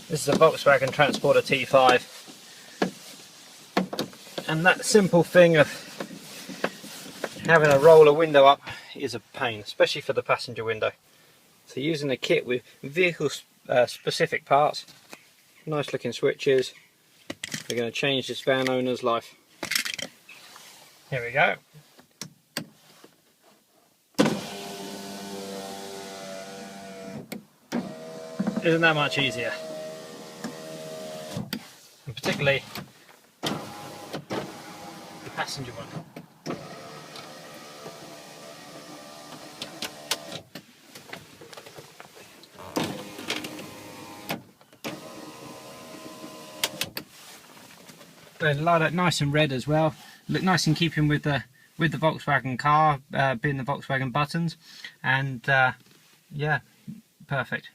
This is a Volkswagen Transporter T5, and that simple thing of having a roller window up is a pain, especially for the passenger window. So using a kit with vehicle specific parts, nice looking switches, we're going to change this van owner's life. Here we go. Isn't that much easier? And particularly the passenger one. They light up nice and red as well. Look nice in keeping with the Volkswagen car, being the Volkswagen buttons, and yeah, perfect.